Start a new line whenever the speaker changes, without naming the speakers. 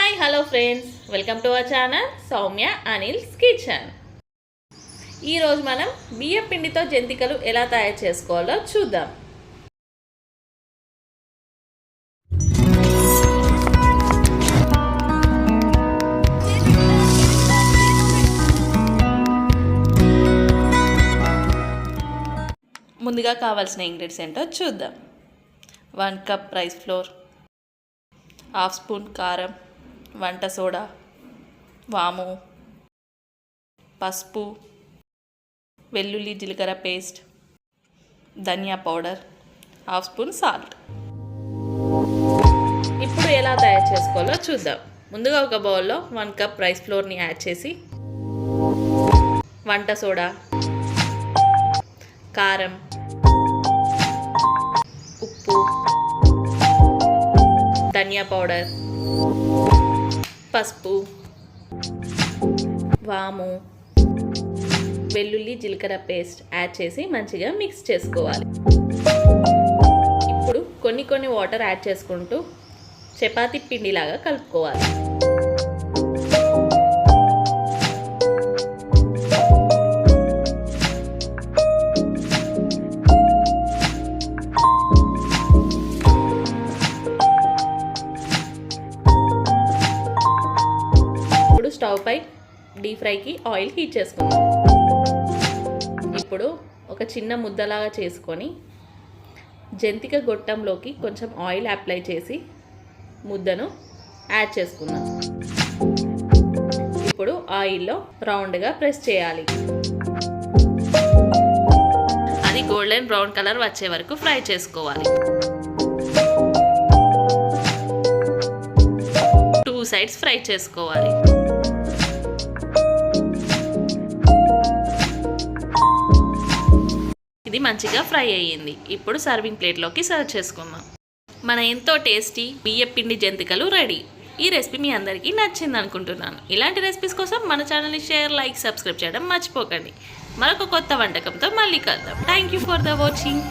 Hi hello friends, welcome to our channel Soumya Anil's kitchen. ఈరోజు మనం బియ్యం పిండితో జంతికలు ఎలా తయారు చేసుకోవాలో చూద్దాం. ముందుగా కావాల్సిన ఇంగ్రీడియంట్స్ ఏంటో చూద్దాం. 1 కప్ రైస్ ఫ్లోర్, 1/2 స్పూన్ కారం, వంట సోడా, వాము, పసుపు, వెల్లుల్లి జీలకర్ర పేస్ట్, ధనియా పౌడర్, 1/2 స్పూన్ సాల్ట్. ఇప్పుడు ఎలా తయారు చేసుకోవాలో చూద్దాం. ముందుగా ఒక బౌల్లో 1 కప్ రైస్ ఫ్లోర్ని యాడ్ చేసి వంట సోడా, కారం, ఉప్పు, ధనియా పౌడర్, పసుపు, వాము, వెల్లుల్లి జీలకర్ర పేస్ట్ యాడ్ చేసి మంచిగా మిక్స్ చేసుకోవాలి. ఇప్పుడు కొన్ని వాటర్ యాడ్ చేసుకుంటూ చపాతీ పిండిలాగా కలుపుకోవాలి. స్టవ్ పై డీప్ ఫ్రైకి ఆయిల్ హీట్ చేసుకుందాం. ఇప్పుడు ఒక చిన్న ముద్దలాగా చేసుకొని జంతిక గొట్టంలోకి కొంచెం ఆయిల్ అప్లై చేసి ముద్దను యాడ్ చేసుకుందాం. ఇప్పుడు ఆయిల్లో రౌండ్గా ప్రెస్ చేయాలి. అది గోల్డెన్ బ్రౌన్ కలర్ వచ్చే వరకు ఫ్రై చేసుకోవాలి. 2 సైడ్స్ ఫ్రై చేసుకోవాలి. ఇది మంచిగా ఫ్రై అయ్యింది. ఇప్పుడు సర్వింగ్ ప్లేట్లోకి సర్వ్ చేసుకుందాం. మన ఎంతో టేస్టీ బియ్యం పిండి జంతికలు రెడీ. ఈ రెసిపీ మీ అందరికీ నచ్చింది అనుకుంటున్నాను. ఇలాంటి రెసిపీస్ కోసం మన ఛానల్ని షేర్, లైక్, సబ్స్క్రైబ్ చేయడం మర్చిపోకండి. మరొక కొత్త వంటకంతో మళ్ళీ కలుద్దాం. Thank you for the watching.